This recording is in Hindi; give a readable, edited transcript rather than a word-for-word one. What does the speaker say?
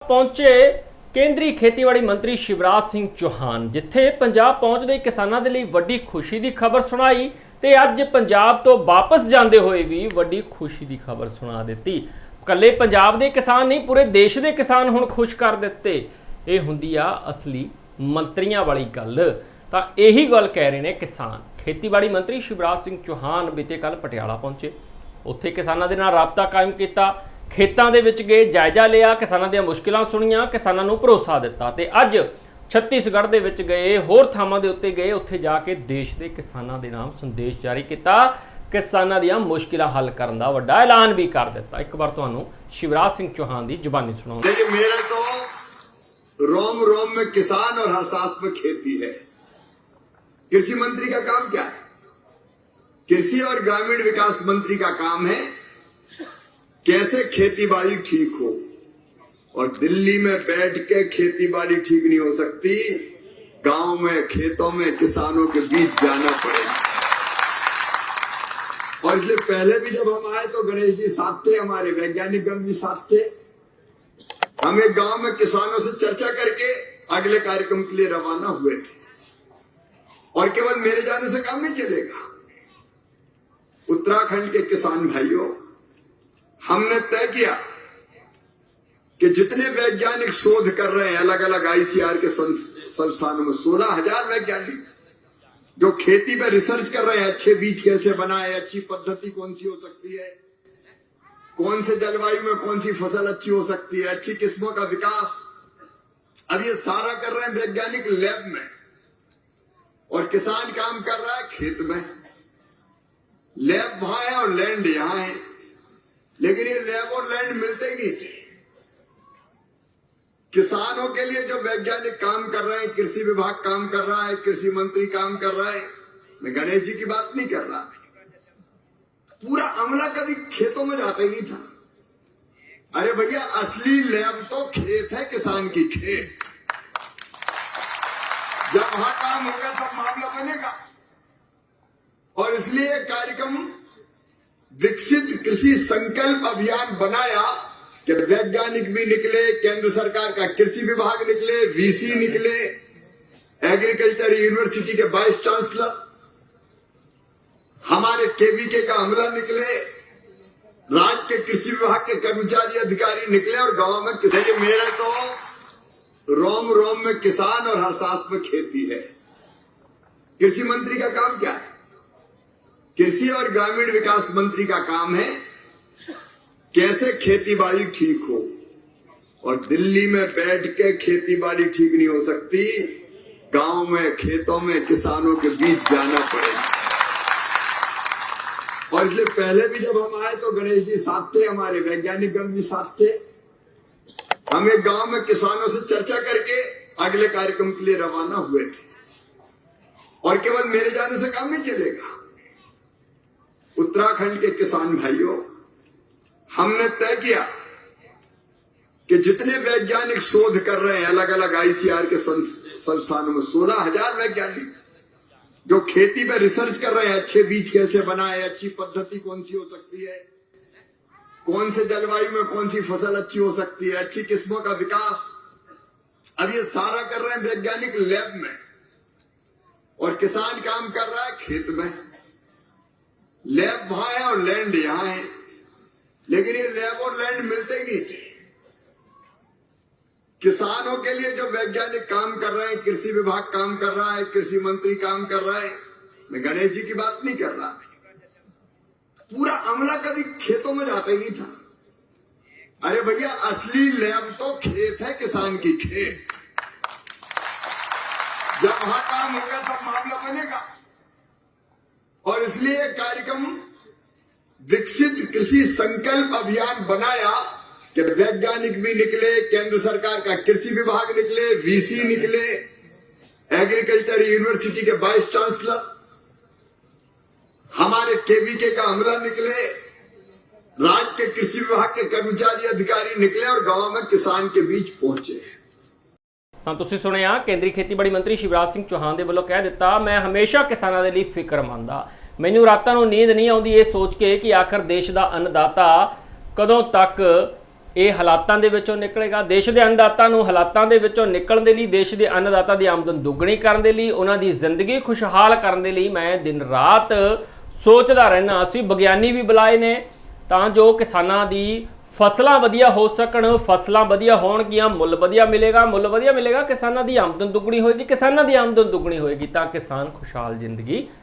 पहुंचे केंद्रीय खेतीबाड़ी मंत्री शिवराज सिंह चौहान, जिथे पंजाब पहुंचदे किसानां दे लई वड्डी खुशी की खबर सुनाई ते अज पंजाब तो वापस जाते हुए भी वड्डी खुशी की खबर सुना दी। कल्ले पंजाब के किसान नहीं, पूरे देश के किसान हुण खुश कर दिते। ये हुंदी आ असली मंत्रियां वाली गल। तां यही गल कह रहे हैं किसान। खेतीबाड़ी मंत्री शिवराज सिंह चौहान बीते कल पटियाला पहुंचे, उत्थे किसानां दे नाल राबता कायम किया, खेतों के विच गए, जायजा लिया, किसानों दी मुश्किलां सुनिया, किसानों नूं भरोसा दिता ते अज छत्तीसगढ़ दे विच गए, होर थावां दे उत्ते गए, उत्थे जाके देश के किसानों के नाम संदेश जारी किया, किसानों दी मुश्किलां हल करन दा वड्डा ऐलान भी कर दिता। एक बार तुहानूं शिवराज सिंह चौहान की जुबानी सुनाऊं। देखिए, मेरा तो रोम रोम में किसान और हर सांस में खेती है। कृषि मंत्री का काम क्या है? कृषि और ग्रामीण विकास मंत्री का काम है कैसे खेती बाड़ी ठीक हो, और दिल्ली में बैठ के खेती बाड़ी ठीक नहीं हो सकती, गांव में खेतों में किसानों के बीच जाना पड़ेगा। और इसलिए पहले भी जब हम आए तो गणेश जी साथ थे, हमारे वैज्ञानिक गण भी साथ थे। हम एक गांव में किसानों से चर्चा करके अगले कार्यक्रम के लिए रवाना हुए थे। और केवल मेरे जाने से काम नहीं चलेगा। उत्तराखंड के किसान भाइयों, हमने तय किया कि जितने वैज्ञानिक शोध कर रहे हैं अलग अलग आईसीआर के संस्थानों में, 16,000 वैज्ञानिक जो खेती पे रिसर्च कर रहे हैं, अच्छे बीज कैसे बनाए, अच्छी पद्धति कौन सी हो सकती है, कौन से जलवायु में कौन सी फसल अच्छी हो सकती है, अच्छी किस्मों का विकास, अब ये सारा कर रहे हैं वैज्ञानिक लैब में। और किसान काम कर रहा है खेत में। लैब वहां है और लैंड यहां है, लेकिन ये लैब और लैंड मिलते ही नहीं थे। किसानों के लिए जो वैज्ञानिक काम कर रहे हैं, कृषि विभाग काम कर रहा है, कृषि मंत्री काम कर रहा है, मैं गणेश जी की बात नहीं कर रहा, पूरा अमला कभी खेतों में जाता ही नहीं था। अरे भैया, असली लैब तो खेत है, किसान की खेत। जब वहां काम होगा तब मामला बनेगा। और इसलिए कार्यक्रम विकसित कृषि संकल्प अभियान बनाया कि वैज्ञानिक भी निकले, केंद्र सरकार का कृषि विभाग निकले, वीसी निकले, एग्रीकल्चर यूनिवर्सिटी के वाइस चांसलर, हमारे केवीके का अमला निकले, राज्य के कृषि विभाग के कर्मचारी अधिकारी निकले, और गांव में देखिए, मेरा तो रोम रोम में किसान और हर सांस में खेती है। कृषि मंत्री का काम क्या है? कृषि और ग्रामीण विकास मंत्री का काम है कैसे खेती बाड़ी ठीक हो, और दिल्ली में बैठ के खेती बाड़ी ठीक नहीं हो सकती, गांव में खेतों में किसानों के बीच जाना पड़ेगा। और इसलिए पहले भी जब हम आए तो गणेश जी साथ थे, हमारे वैज्ञानिक गण भी साथ थे। हम एक गांव में किसानों से चर्चा करके अगले कार्यक्रम के लिए रवाना हुए थे। और केवल मेरे जाने से काम नहीं चलेगा। उत्तराखंड के किसान भाइयों, हमने तय किया कि जितने वैज्ञानिक शोध कर रहे हैं अलग अलग आईसीआर के संस्थानों में, 16,000 वैज्ञानिक जो खेती पे रिसर्च कर रहे हैं, अच्छे बीज कैसे बनाए, अच्छी पद्धति कौन सी हो सकती है, कौन से जलवायु में कौन सी फसल अच्छी हो सकती है, अच्छी किस्मों का विकास, अब ये सारा कर रहे हैं वैज्ञानिक लैब में। और किसान काम कर रहा है खेत में। लैब वहां है और लैंड यहां है, लेकिन ये लैब और लैंड मिलते ही नहीं थे। किसानों के लिए जो वैज्ञानिक काम कर रहे हैं, कृषि विभाग काम कर रहा है, कृषि मंत्री काम कर रहा है, मैं गणेश जी की बात नहीं कर रहा, पूरा अमला कभी खेतों में जाता ही नहीं था। अरे भैया, असली लैब तो खेत है, किसान की खेत। जब वहां काम होगा तब मामला बनेगा। और इसलिए कार्यक्रम विकसित कृषि संकल्प अभियान बनाया कि वैज्ञानिक भी निकले, केंद्र सरकार का कृषि विभाग निकले, वीसी निकले, एग्रीकल्चर यूनिवर्सिटी के वाइस चांसलर, हमारे केवीके का अमला निकले, राज्य के कृषि विभाग के कर्मचारी अधिकारी निकले, और गांव में किसान के बीच पहुंचे। हाँ, तुसीं सुनिया केंद्रीय खेतीबाड़ी मंत्री शिवराज सिंह चौहान दे वल्लों कह दिता, मैं हमेशा किसानों के लिए फिक्रमंद हाँ। मैनूं रातां नूं नींद नहीं आउंदी ये सोच के कि आखिर देश का अन्नदाता कदों तक ਇਹ ਹਾਲਾਤਾਂ ਦੇ ਵਿੱਚੋਂ ਨਿਕਲੇਗਾ। ਦੇਸ਼ ਦੇ ਅੰਨਦਾਤਾ ਨੂੰ ਹਾਲਾਤਾਂ ਦੇ ਵਿੱਚੋਂ ਨਿਕਲਣ ਦੇ ਲਈ, ਦੇਸ਼ ਦੇ ਅੰਨਦਾਤਾ ਦੀ ਆਮਦਨ ਦੁੱਗਣੀ ਕਰਨ ਦੇ ਲਈ, ਉਹਨਾਂ ਦੀ ਜ਼ਿੰਦਗੀ ਖੁਸ਼ਹਾਲ ਕਰਨ ਦੇ ਲਈ ਮੈਂ ਦਿਨ ਰਾਤ ਸੋਚਦਾ ਰਹਿਣਾ। ਅਸੀਂ ਵਿਗਿਆਨੀ ਵੀ ਬੁਲਾਏ ਨੇ ਤਾਂ ਜੋ ਕਿਸਾਨਾਂ ਦੀ ਫਸਲਾਂ ਵਧੀਆ ਹੋ ਸਕਣ, ਫਸਲਾਂ ਵਧੀਆ ਹੋਣਗੀਆਂ, ਮੁੱਲ ਵਧੀਆ ਮਿਲੇਗਾ, ਕਿਸਾਨਾਂ ਦੀ ਆਮਦਨ ਦੁੱਗਣੀ ਹੋਏਗੀ, ਤਾਂ ਕਿਸਾਨ ਖੁਸ਼ਹਾਲ ਜ਼ਿੰਦਗੀ